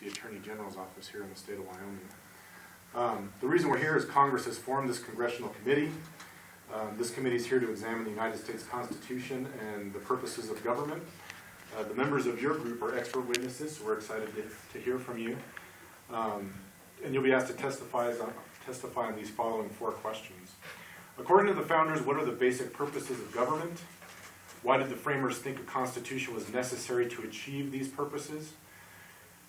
the Attorney General's office here in the state of Wyoming. The reason we're here is Congress has formed this congressional committee. This committee is here to examine the United States Constitution and the purposes of government. The members of your group are expert witnesses, so we're excited to hear from you. And you'll be asked to testify on these following 4 questions. According to the founders, what are the basic purposes of government? Why did the framers think a constitution was necessary to achieve these purposes?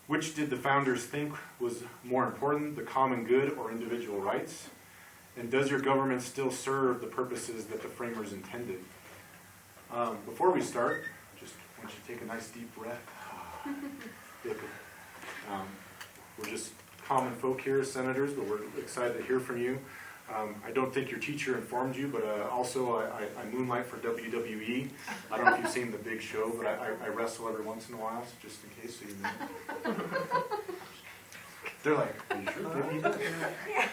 Which did the founders think was more important, the common good or individual rights? And does your government still serve the purposes that the framers intended? Before we start, just want you to take a nice deep breath. We're just common folk here, senators, but we're excited to hear from you. I don't think your teacher informed you, but also I moonlight for WWE. I don't know if you've seen The Big Show, but I wrestle every once in a while, so just in case, so you know. They're like, are you sure WWE?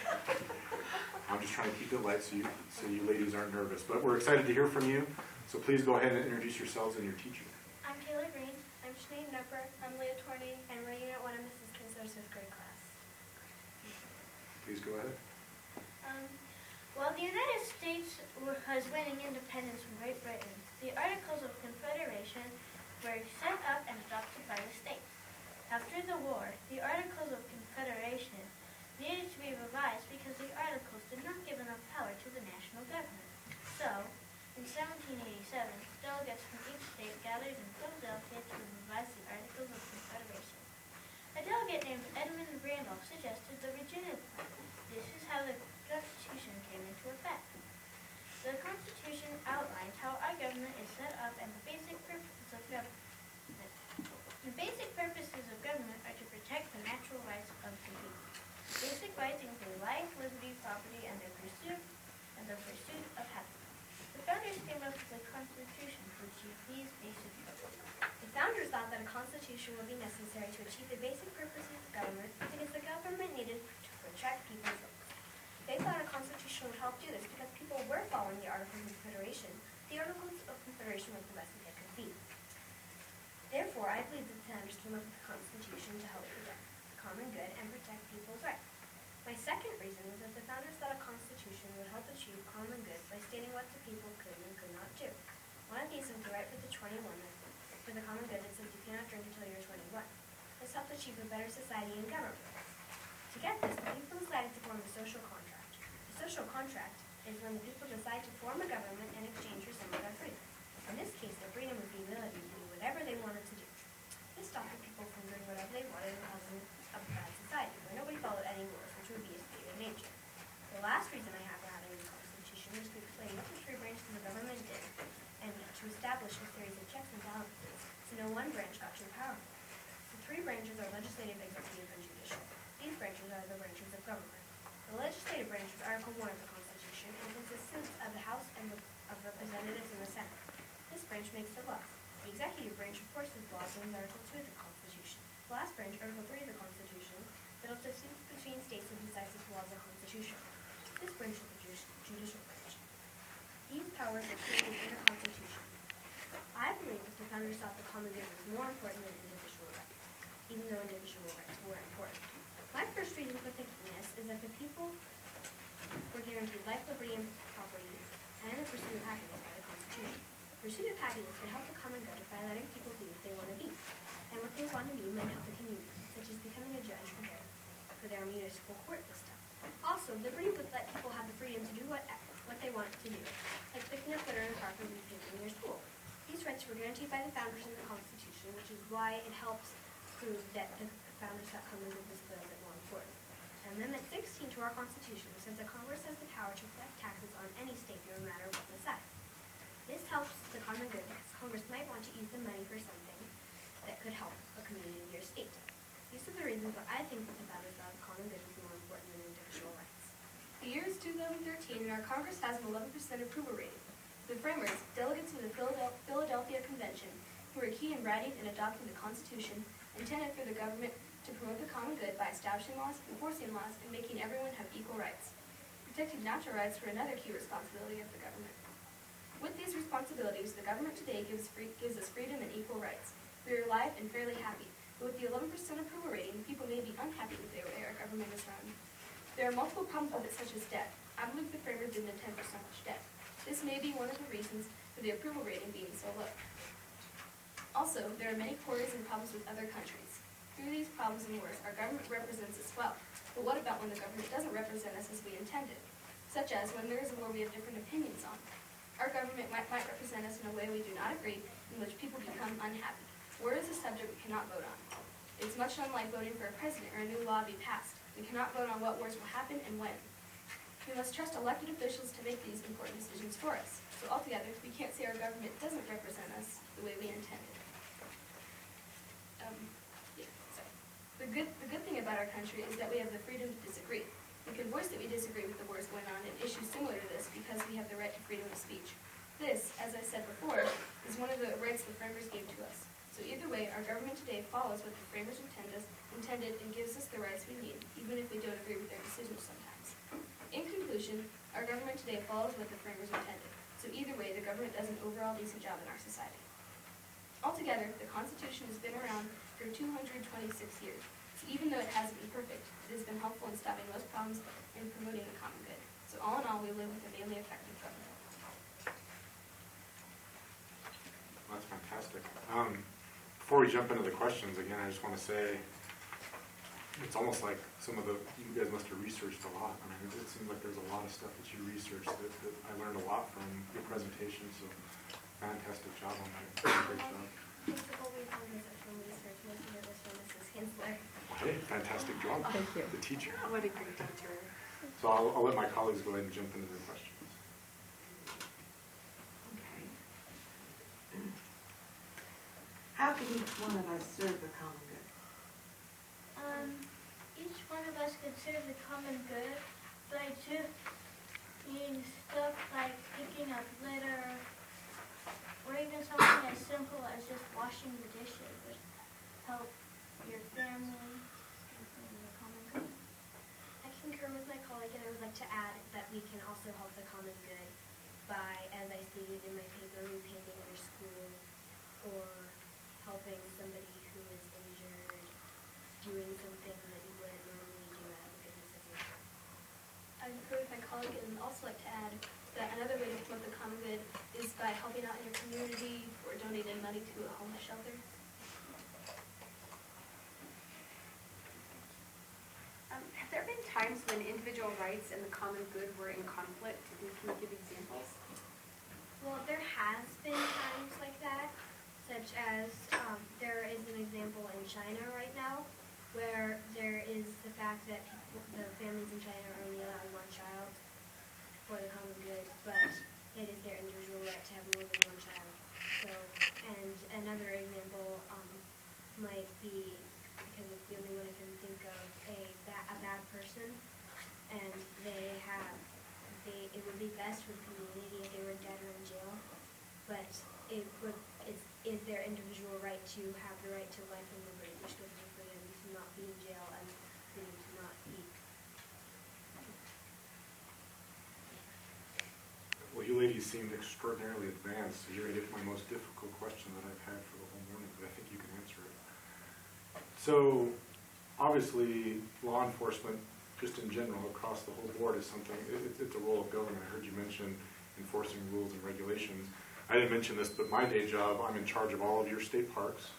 I'm just trying to keep it light so you ladies aren't nervous. But we're excited to hear from you, so please go ahead and introduce yourselves and your teacher. I'm Taylor Green. I'm Sinead Knupper. I'm Leah Torney, and we're Unit 1 of Mrs. Kinsler's 5th grade class. Please go ahead. While the United States was winning independence from Great Britain, the Articles of Confederation were set up and adopted by the states. After the war, the Articles of Confederation needed to be revised because the Articles did not give enough power to the national government. So, in 1787, delegates from each state gathered in Philadelphia to revise the Articles of Confederation. A delegate named Edmund Randolph suggested the Virginia Plan. This is how the Constitution came into effect. The Constitution outlines how our government is set up and the basic purposes of government. The basic purposes of government are to protect the natural rights of the people. Basic rights include life, liberty, property, and the pursuit of happiness. The founders came up with a Constitution to achieve these basic purposes. The founders thought that a constitution would be necessary to achieve the basic purposes of government because the government needed to protect people's rights. They thought a constitution would help do this because people were following the Articles of Confederation. The Articles of Confederation were the best that they could be. Therefore, I believe that the founders came up with a constitution to help protect the common good and protect people's rights. My second reason was that the founders thought a constitution would help achieve common good by stating what the people could and could not do. One of these is the right for the 21 for the common good that says you cannot drink until you're 21. This helped achieve a better society and government. To get this, the people decided to form a social contract. A social contract is when the people decide to form a government in exchange for some of their freedom. In this case, their freedom was the ability to do whatever they wanted to do. This stopped the people from doing whatever they wanted and causing a bad society where nobody followed any rules, which would be a state of nature. The last reason I have for having a constitution is to explain what the 3 branches of the government did and to establish a series of checks and balances so no one branch got too powerful. The 3 branches are legislative, executive, and judicial. These branches are the branches of government. The legislative branch is Article 1 of the Constitution and consists of the House of Representatives and the Senate. This branch makes the laws. The executive branch enforces laws in Article 2 of the Constitution. The last branch, Article 3 of the Constitution, settles disputes between states and decides if the laws are constitutional. This branch is the judicial branch. These powers are created in the Constitution. I believe that the founders thought the common good was more important than individual rights, even though individual rights were important. My first reason for thinking this is that the people were guaranteed life, liberty, and property, and the pursuit of happiness by the Constitution. The pursuit of happiness could help the common good by letting people be what they want to be, and what they want to be might help the community, such as becoming a judge for their municipal court system. Also, liberty would let people have the freedom to do what they want to do, like picking up litter in the park or repainting their school. These rights were guaranteed by the founders in the Constitution, which is why it helps prove that the founders thought common good was a little bit more important. Amendment 16 to our Constitution says that Congress has the power to collect taxes on any state, no matter what the size. This helps the common good because Congress might want to use the money for something that could help a community or state. These are the reasons why I think that the founders thought the common good was more important than individual rights. The year is 2013 and our Congress has an 11% approval rating. The framers, delegates of the Philadelphia Convention, who were key in writing and adopting the Constitution, intended for the government to promote the common good by establishing laws, enforcing laws, and making everyone have equal rights. Protecting natural rights were another key responsibility of the government. With these responsibilities, the government today gives us freedom and equal rights. We are alive and fairly happy, but with the 11% approval rating, people may be unhappy with the way our government is run. There are multiple problems with it, such as debt. I believe the framers didn't intend for so much debt. This may be one of the reasons for the approval rating being so low. Also, there are many quarrels and problems with other countries. Through these problems and wars, our government represents us well. But what about when the government doesn't represent us as we intended? Such as when there is a war we have different opinions on. Our government might represent us in a way we do not agree, in which people become unhappy. War is a subject we cannot vote on. It's much unlike voting for a president or a new law be passed. We cannot vote on what wars will happen and when. We must trust elected officials to make these important decisions for us. So altogether, we can't say our government doesn't represent us the way we intended. The good thing about our country is that we have the freedom to disagree. We can voice that we disagree with the wars going on and issues similar to this because we have the right to freedom of speech. This, as I said before, is one of the rights the framers gave to us. So either way, our government today follows what the framers intended and gives us the rights we need, even if we don't agree with their decisions sometimes. In conclusion, our government today follows what the framers intended. So either way, the government does an overall decent job in our society. Altogether, the Constitution has been around for 226 years. So even though it hasn't been perfect, it has been helpful in stopping most problems and promoting the common good. So all in all, we live with a mainly effective government. That's fantastic. Before we jump into the questions, again, I just want to say it's almost like you guys must have researched a lot. I mean, it seems like there's a lot of stuff that you researched that I learned a lot from your presentation, so fantastic job on that. Great job. It's the whole reason this is from research, most of it was from Mrs. Kinsler. Hey, fantastic job. Thank you. The teacher. What a great teacher. So I'll let my colleagues go ahead and jump into their questions. Okay. How can each one of us serve the common good? Each one of us could serve the common good by doing stuff like picking up litter, or even something as simple as just washing the dishes would help your family in the common good. I concur with my colleague, and I would like to add that we can also help the common good by, as I stated in my paper, repainting your school or helping somebody who is injured, doing something that you wouldn't normally do out of the goodness of your heart. I concur with my colleague and would also like to add that another way to promote the common good is by helping out in your community or donating money to a homeless shelter. Have there been times when individual rights and the common good were in conflict? And can you give examples? Well, there has been times like that, such as there is an example in China right now where there is the fact that the families in China are only allowed one child for the common good, but it is their individual right to have more than one child. So, and another example might be, because it's the only one I can think of, a bad person, and it would be best for the community if they were dead or in jail, but is their individual right to have the right to life and liberty, which goes for them to not be in jail and for them to not eat. Well, you ladies seemed extraordinarily advanced, so you're going to get my most difficult question that I've had for the whole morning, but I think you can answer it. So, obviously, law enforcement, just in general, across the whole board is something, it's a role of government. I heard you mention enforcing rules and regulations. I didn't mention this, but my day job, I'm in charge of all of your state parks,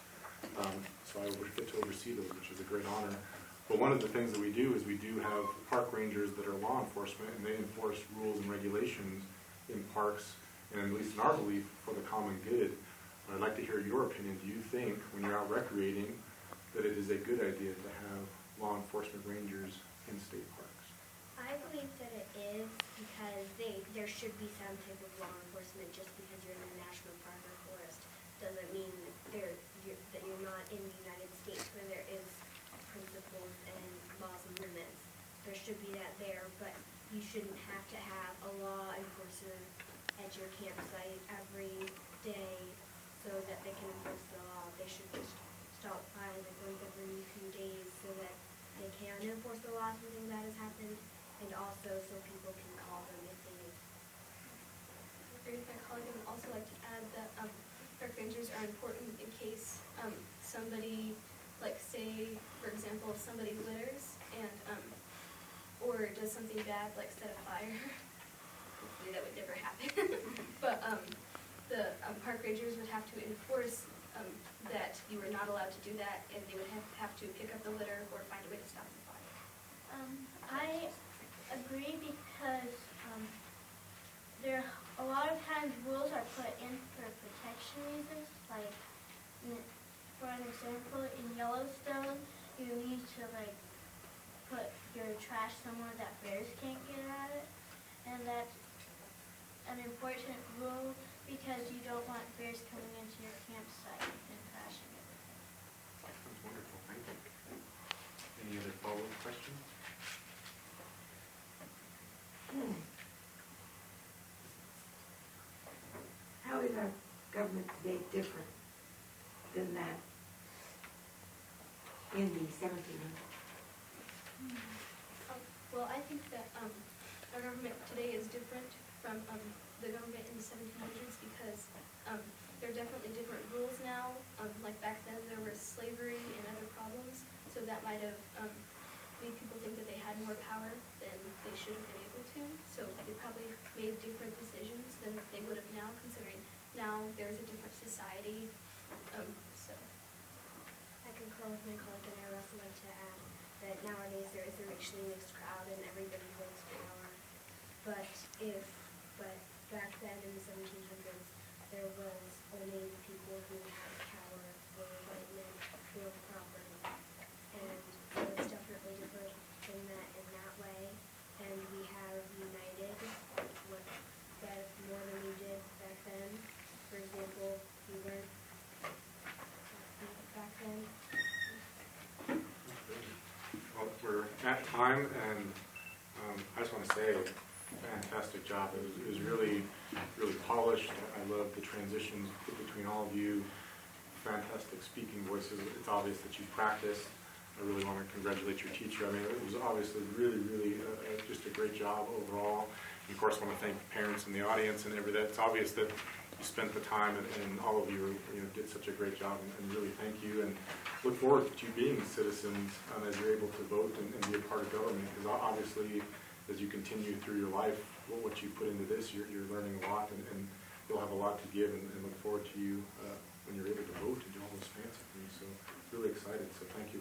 so I would get to oversee those, which is a great honor. But one of the things that we do is we do have park rangers that are law enforcement, and they enforce rules and regulations in parks, and at least in our belief, for the common good. I'd like to hear your opinion. Do you think, when you're out recreating, that it is a good idea to have law enforcement rangers in state parks? I believe that it is because there should be some type of law enforcement. Just because you're in a national park or forest doesn't mean that you're not in the United States where there is principles and laws and limits. There should be that there, but you shouldn't have to have a law enforcer at your campsite every day so that they can enforce the law. They should just stop by like once every few days so that they can enforce the law if something bad has happened, and also so people can call them if they need. I agree with my colleague, and would also like to add that park rangers are important in case somebody, like say, for example, if somebody litters and, or does something bad, like set a fire. Hopefully that would never happen. But, the park rangers would have to enforce, that you were not allowed to do that, and they would have to pick up the litter or find a way to stop the fire. I agree because there a lot of times rules are put in for protection reasons. Like, for an example, in Yellowstone, you need to like put your trash somewhere that bears can't get at it, and that's an important rule because you don't want bears coming into your campsite and crashing it. That's wonderful, thank you. Any other follow-up questions? How is our government today different than that in the 1700s? Well, I think that our government today is different from the government in the 1700s because there are definitely different rules now. Like back then there was slavery and other problems, so that might have made people think that they had more power than they should have been able to. So they probably made different decisions than they would have now, considering now there's a different society. So I concur with my colleague, and I would also like to add that nowadays there is a racially mixed crowd and everybody holds power. But back then in the 1700s, there was only the people who had power were white men who owned property. And so it's definitely different than that in that way. And we have united with that more than we did back then. For example, we weren't back then. Well, we're at time, and I just want to say, fantastic job. It was really, really polished. I love the transitions between all of you. Fantastic speaking voices. It's obvious that you practice. I really want to congratulate your teacher. I mean, it was obviously really, really just a great job overall. And of course, I want to thank the parents and the audience and everything. It's obvious that you spent the time, and all of you, did such a great job, and really thank you. And look forward to you being citizens as you're able to vote and be a part of government. Because obviously, as you continue through your life, what you put into this, you're learning a lot, and you'll have a lot to give. And look forward to you when you're able to vote and do all those fancy things. So really excited. So thank you